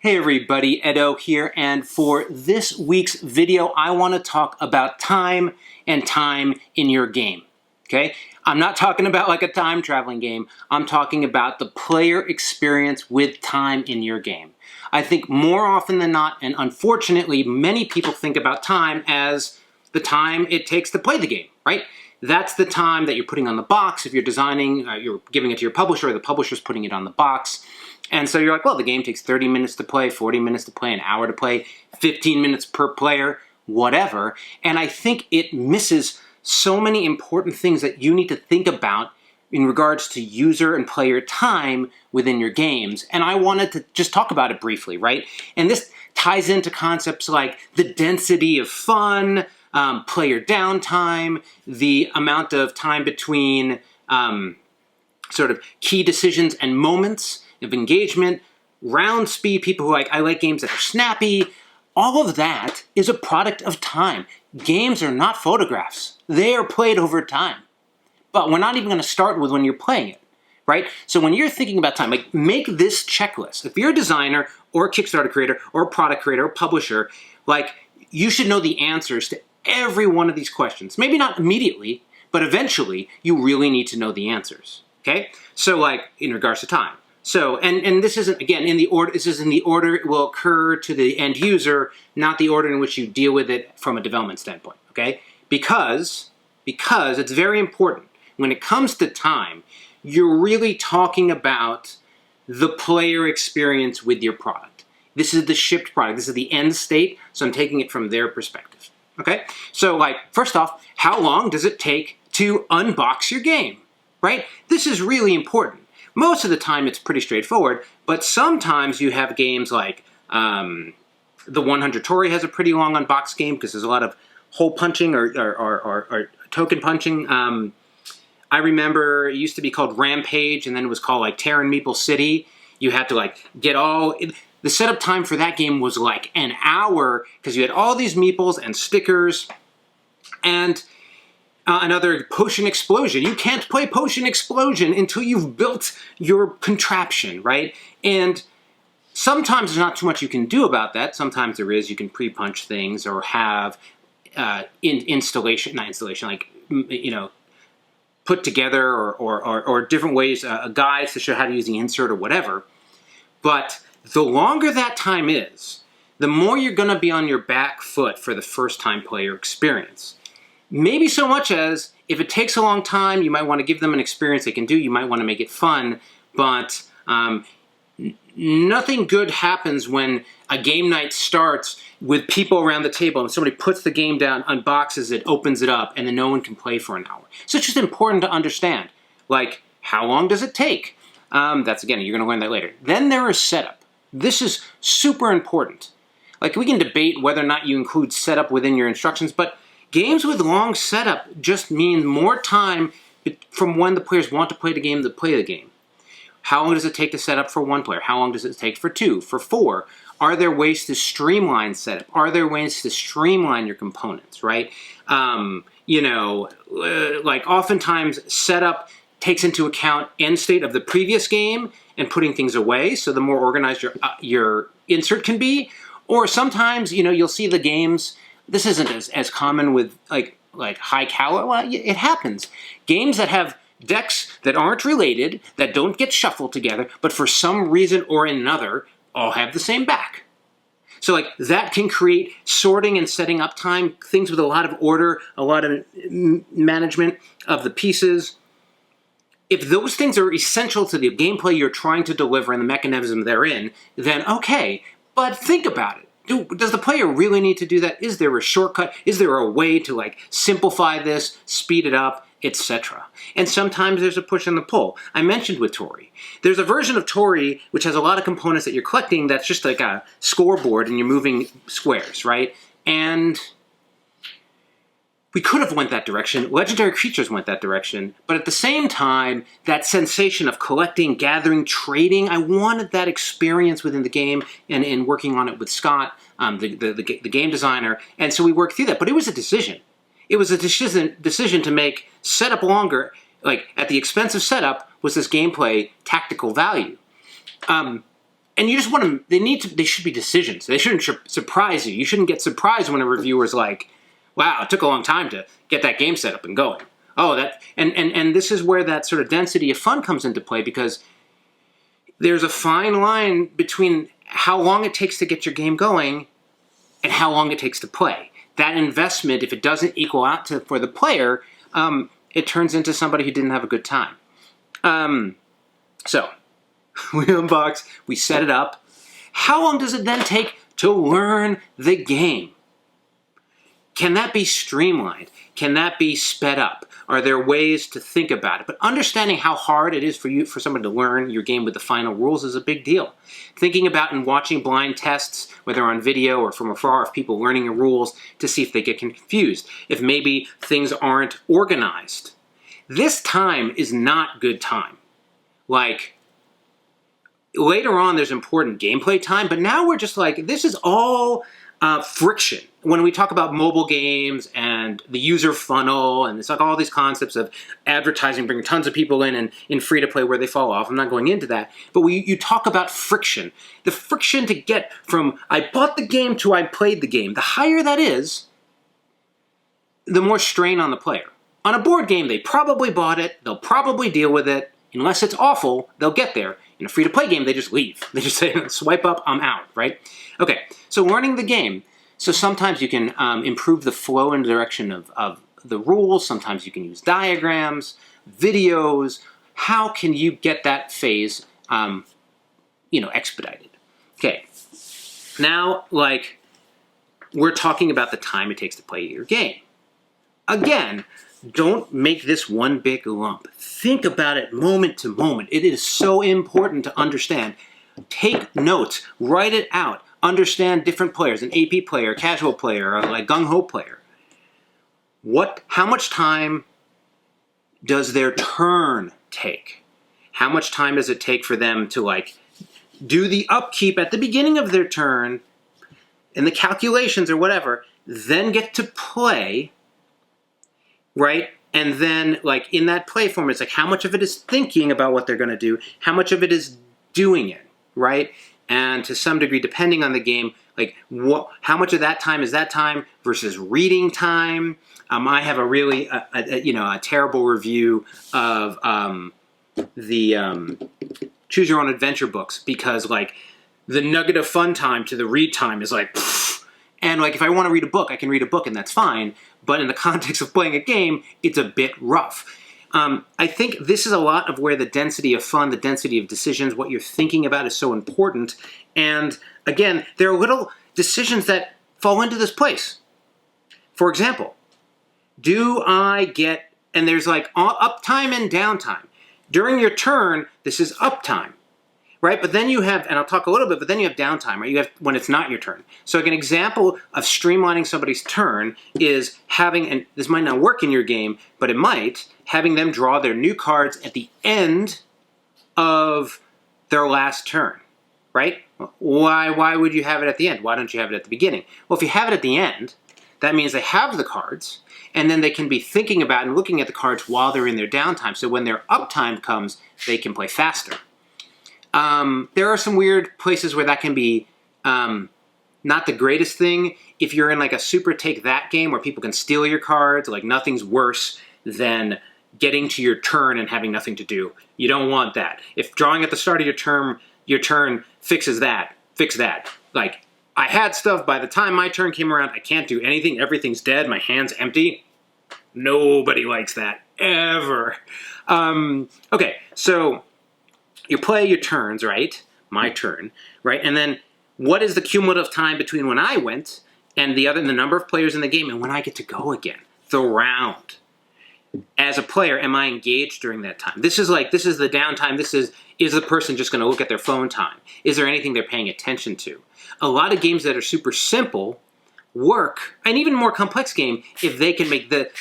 Hey everybody, Edo here, and for this week's video, I want to talk about time and time in your game, okay? I'm not talking about like a time traveling game. I'm talking about the player experience with time in your game. I think more often than not, and unfortunately, many people think about time as the time it takes to play the game, right? That's the time that you're putting on the box. If you're designing, you're giving it to your publisher, or the publisher's putting it on the box. And so you're like, well, the game takes 30 minutes to play, 40 minutes to play, an hour to play, 15 minutes per player, whatever. And I think it misses so many important things that you need to think about in regards to user and player time within your games. And I wanted to just talk about it briefly, right? And this ties into concepts like the density of fun, player downtime, the amount of time between sort of key decisions and moments of engagement, round speed, people who I like games that are snappy. All of that is a product of time. Games are not photographs. They are played over time. But we're not even going to start with when you're playing it, right? So when you're thinking about time, like make this checklist. If you're a designer or a Kickstarter creator or a product creator or publisher, like you should know the answers to every one of these questions. Maybe not immediately, but eventually you really need to know the answers, okay? So like in regards to time. So, and this isn't, again, in the order, this is in the order it will occur to the end user, not the order in which you deal with it from a development standpoint, okay? Because it's very important. When it comes to time, you're really talking about the player experience with your product. This is the shipped product. This is the end state, so I'm taking it from their perspective, okay? So, like, first off, how long does it take to unbox your game, right? This is really important. Most of the time it's pretty straightforward, but sometimes you have games like the 100 Tori has a pretty long unbox game because there's a lot of hole punching or token punching. I remember it used to be called Rampage, and then it was called like Terran Meeple City. You had to like get all... The setup time for that game was like an hour because you had all these meeples and stickers and... another Potion Explosion. You can't play Potion Explosion until you've built your contraption, right? And sometimes there's not too much you can do about that. Sometimes there is. You can pre-punch things or have like, you know, put together or different ways, guides to show how to use the insert or whatever. But the longer that time is, the more you're going to be on your back foot for the first-time player experience. Maybe so much as, if it takes a long time, you might want to give them an experience they can do, you might want to make it fun, but nothing good happens when a game night starts with people around the table and somebody puts the game down, unboxes it, opens it up, and then no one can play for an hour. So it's just important to understand, like, how long does it take? That's, again, you're going to learn that later. Then there is setup. This is super important. Like, we can debate whether or not you include setup within your instructions, but games with long setup just mean more time from when the players want to play the game to play the game. How long does it take to set up for one player? How long does it take for two, for four? Are there ways to streamline setup? Are there ways to streamline your components, right? You know, like oftentimes setup takes into account end state of the previous game and putting things away, so the more organized your insert can be. Or sometimes, you know, you'll see the games... This isn't as common with like high caliber. Well, it happens. Games that have decks that aren't related, that don't get shuffled together, but for some reason or another, all have the same back. So like that can create sorting and setting up time, things with a lot of order, a lot of management of the pieces. If those things are essential to the gameplay you're trying to deliver and the mechanism therein, then okay, but think about it. Does the player really need to do that? Is there a shortcut? Is there a way to like simplify this, speed it up, etc.? And sometimes there's a push and a pull. I mentioned with Tori. There's a version of Tori which has a lot of components that you're collecting that's just like a scoreboard and you're moving squares, right? And we could have went that direction. Legendary Creatures went that direction. But at the same time, that sensation of collecting, gathering, trading, I wanted that experience within the game and in working on it with Scott, the game designer. And so we worked through that. But it was a decision. It was a decision to make setup longer. Like, at the expense of setup was this gameplay tactical value. and you just want to, they should be decisions. They shouldn't surprise you. You shouldn't get surprised when a reviewer's like, wow, it took a long time to get that game set up and going. Oh, and this is where that sort of density of fun comes into play, because there's a fine line between how long it takes to get your game going and how long it takes to play. That investment, if it doesn't equal out for the player, it turns into somebody who didn't have a good time. So, we unbox, we set it up. How long does it then take to learn the game? Can that be streamlined? Can that be sped up? Are there ways to think about it? But understanding how hard it is for someone to learn your game with the final rules is a big deal. Thinking about and watching blind tests, whether on video or from afar, of people learning the rules to see if they get confused, if maybe things aren't organized. This time is not good time. Like, later on there's important gameplay time, but now we're just like, this is all friction. When we talk about mobile games and the user funnel, and it's like all these concepts of advertising, bringing tons of people in and in free-to-play where they fall off. I'm not going into that. But you talk about friction. The friction to get from I bought the game to I played the game. The higher that is, the more strain on the player. On a board game, they probably bought it. They'll probably deal with it. Unless it's awful, they'll get there. In a free-to-play game, they just leave. They just say, swipe up, I'm out, right? Okay, so learning the game. So sometimes you can improve the flow and direction of the rules. Sometimes you can use diagrams, videos. How can you get that phase, expedited? Okay, now, like, we're talking about the time it takes to play your game. Again, don't make this one big lump. Think about it moment to moment. It is so important to understand. Take notes, write it out, understand different players, an AP player, casual player, or like gung-ho player. How much time does their turn take? How much time does it take for them to like do the upkeep at the beginning of their turn and the calculations or whatever, then get to play, right? And then, like, in that play form, it's like how much of it is thinking about what they're going to do, how much of it is doing it, right? And to some degree, depending on the game, like, how much of that time is that time versus reading time? I have a really, a terrible review of the Choose Your Own Adventure books, because, like, the nugget of fun time to the read time is like, pfft. And, like, if I want to read a book, I can read a book, and that's fine. But in the context of playing a game, it's a bit rough. I think this is a lot of where the density of fun, the density of decisions, what you're thinking about is so important. And, again, there are little decisions that fall into this place. For example, do I get, and there's, like, uptime and downtime. During your turn, this is uptime. Right, but then you have, and I'll talk a little bit, but then you have downtime, right? You have when it's not your turn. So like an example of streamlining somebody's turn is having, and this might not work in your game, but it might, having them draw their new cards at the end of their last turn, right? Why would you have it at the end? Why don't you have it at the beginning? Well, if you have it at the end, that means they have the cards, and then they can be thinking about and looking at the cards while they're in their downtime. So when their uptime comes, they can play faster. There are some weird places where that can be not the greatest thing. If you're in like a super take that game where people can steal your cards, like nothing's worse than getting to your turn and having nothing to do. You don't want that. If drawing at the start of your turn fixes that, fix that. Like, I had stuff, by the time my turn came around, I can't do anything, everything's dead, my hand's empty. Nobody likes that, ever. Okay, so you play your turns, right? My turn, right? And then what is the cumulative time between when I went and the number of players in the game and when I get to go again? The round. As a player, am I engaged during that time? This is the downtime. Is the person just going to look at their phone time? Is there anything they're paying attention to? A lot of games that are super simple work, and even more complex game, if they can make the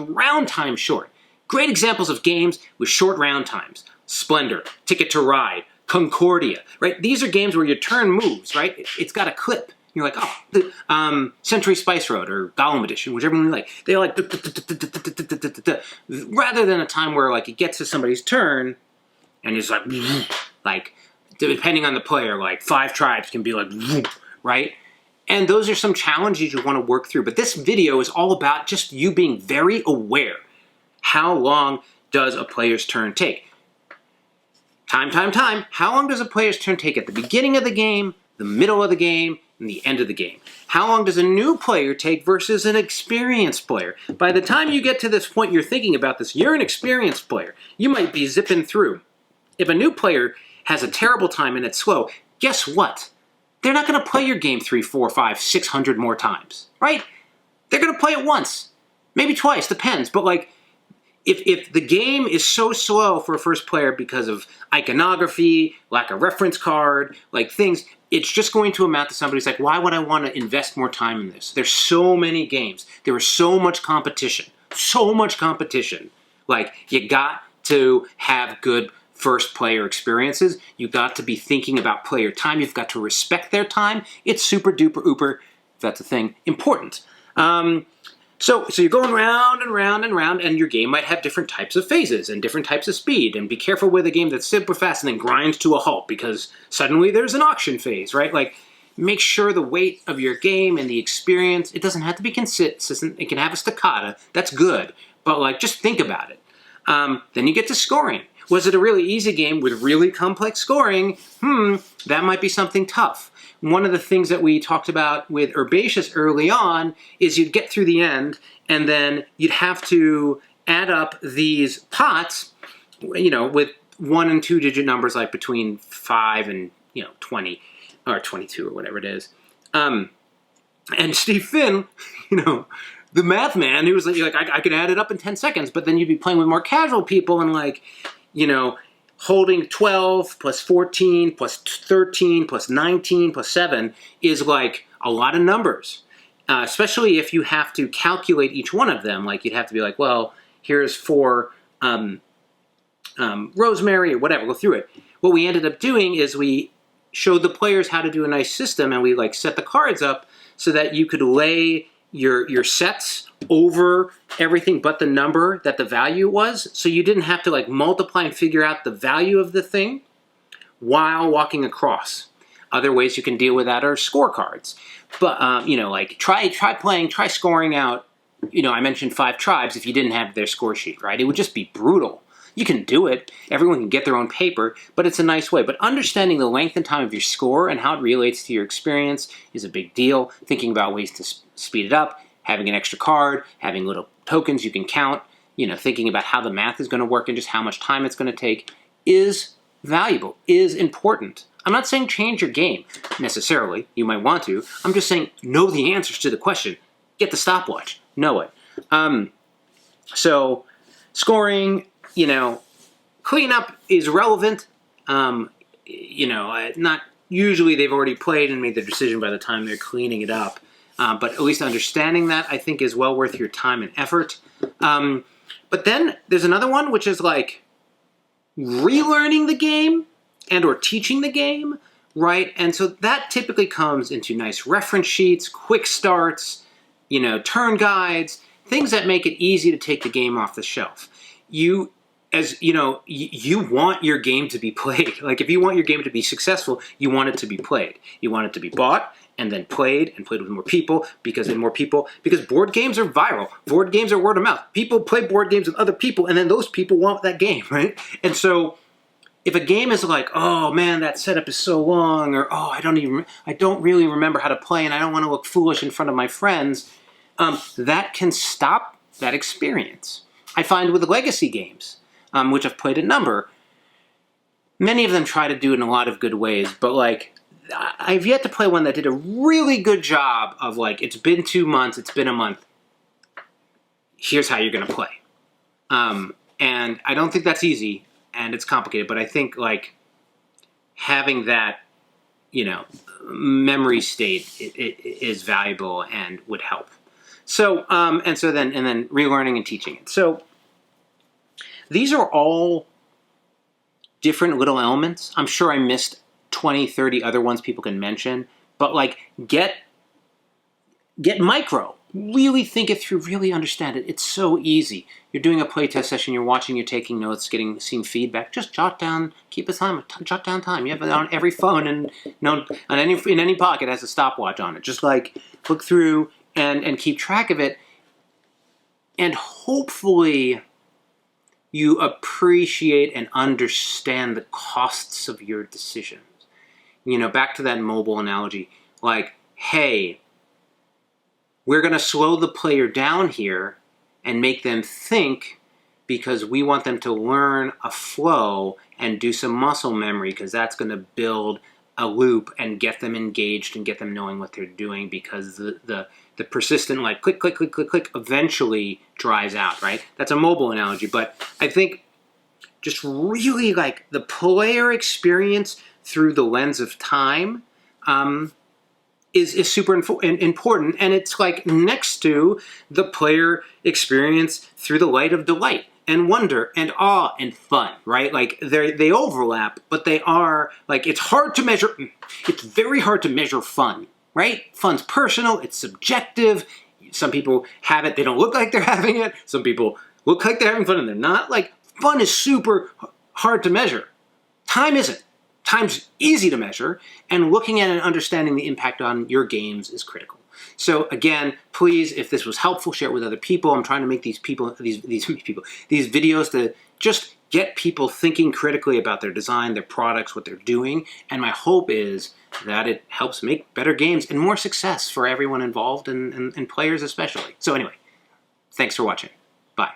round time short. Great examples of games with short round times. Splendor, Ticket to Ride, Concordia, right? These are games where your turn moves, right? It's got a clip. You're like, oh, Century Spice Road or Gollum Edition, whichever one you like. They're like, rather than a time where like it gets to somebody's turn and it's like depending on the player, like 5 tribes can be like, right? And those are some challenges you want to work through. But this video is all about just you being very aware. How long does a player's turn take? Time. How long does a player's turn take at the beginning of the game, the middle of the game, and the end of the game? How long does a new player take versus an experienced player? By the time you get to this point, you're thinking about this, you're an experienced player. You might be zipping through. If a new player has a terrible time and it's slow, guess what? They're not going to play your game 3, 4, 5, 600 more times, right? They're going to play it once, maybe twice, depends. But like, if the game is so slow for a first player because of iconography, lack of reference card, like things, it's just going to amount to somebody's like, why would I want to invest more time in this? There's so many games. There is so much competition. So much competition. Like, you got to have good first player experiences. You got to be thinking about player time. You've got to respect their time. It's super duper ooper, if that's a thing, important. So you're going round and round and round, and your game might have different types of phases and different types of speed. And be careful with a game that's super fast and then grinds to a halt because suddenly there's an auction phase, right? Like, make sure the weight of your game and the experience, it doesn't have to be consistent. It can have a staccato. That's good. But like, just think about it. Then you get to scoring. Was it a really easy game with really complex scoring? That might be something tough. One of the things that we talked about with Herbaceous early on is you'd get through the end and then you'd have to add up these pots, you know, with 1 and 2 digit numbers like between 5 and, 20 or 22 or whatever it is. And Steve Finn, the math man, he was like, I could add it up in 10 seconds, but then you'd be playing with more casual people and like, holding 12 plus 14 plus 13 plus 19 plus 7 is like a lot of numbers, especially if you have to calculate each one of them. Like, you'd have to be like, well, here's 4 rosemary or whatever, go through it. What we ended up doing is we showed the players how to do a nice system, and we like set the cards up so that you could lay your sets over everything but the number that the value was, so you didn't have to like multiply and figure out the value of the thing while walking across. Other ways you can deal with that are scorecards. But like try scoring out, I mentioned 5 tribes if you didn't have their score sheet, right? It would just be brutal. You can do it. Everyone can get their own paper, but it's a nice way. But understanding the length and time of your score and how it relates to your experience is a big deal. Thinking about ways to speed it up, having an extra card, having little tokens you can count, thinking about how the math is going to work and just how much time it's going to take is valuable, is important. I'm not saying change your game necessarily. You might want to. I'm just saying know the answers to the question. Get the stopwatch. Know it. So scoring, cleanup is relevant. Not usually they've already played and made their decision by the time they're cleaning it up. But at least understanding that, I think, is well worth your time and effort. But then there's another one, which is like relearning the game and or teaching the game, right? And so that typically comes into nice reference sheets, quick starts, turn guides, things that make it easy to take the game off the shelf. You want your game to be played. Like, if you want your game to be successful, you want it to be played. You want it to be bought and then played with more people, because board games are viral. Board games are word of mouth. People play board games with other people, and then those people want that game, right? And so if a game is like, oh man, that setup is so long, or oh, I don't really remember how to play, and I don't want to look foolish in front of my friends, that can stop that experience. I find with legacy games, which I've played a number, many of them try to do it in a lot of good ways, but like, I've yet to play one that did a really good job of like, it's been 2 months, it's been a month, here's how you're going to play. And I don't think that's easy, and it's complicated, but I think like having that, memory state is valuable and would help. So, and then relearning and teaching it. So these are all different little elements. I'm sure I missed 20, 30 other ones people can mention, but like get micro. really think it through, really understand it. It's so easy. You're doing a playtest session, you're watching, you're taking notes, seeing feedback. Just jot down, keep a time, jot down time. You have it on every phone and in any pocket has a stopwatch on it. Just like look through and keep track of it. And hopefully you appreciate and understand the costs of your decisions. You know, back to that mobile analogy, like, hey, we're going to slow the player down here and make them think because we want them to learn a flow and do some muscle memory because that's going to build a loop and get them engaged and get them knowing what they're doing because the persistent like click, click, click, click, click eventually dries out, right? That's a mobile analogy, but I think just really like the player experience through the lens of time is super important, and it's like next to the player experience through the light of delight and wonder and awe and fun, right? Like they overlap, but they are like it's hard to measure. It's very hard to measure fun, right? Fun's personal. It's subjective. Some people have it. They don't look like they're having it. Some people look like they're having fun and they're not. Like fun is super hard to measure. Time isn't. Time's easy to measure, and looking at and understanding the impact on your games is critical. So again, please, if this was helpful, share it with other people. I'm trying to make these videos to just get people thinking critically about their design, their products, what they're doing, and my hope is that it helps make better games and more success for everyone involved and players especially. So anyway, thanks for watching. Bye.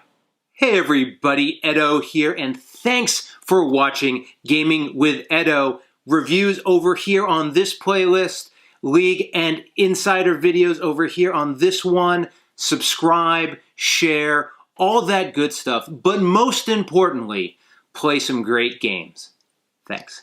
Hey everybody, Edo here, and thanks for watching Gaming with Edo. Reviews over here on this playlist, League and Insider videos over here on this one. Subscribe, share, all that good stuff. But most importantly, play some great games. Thanks.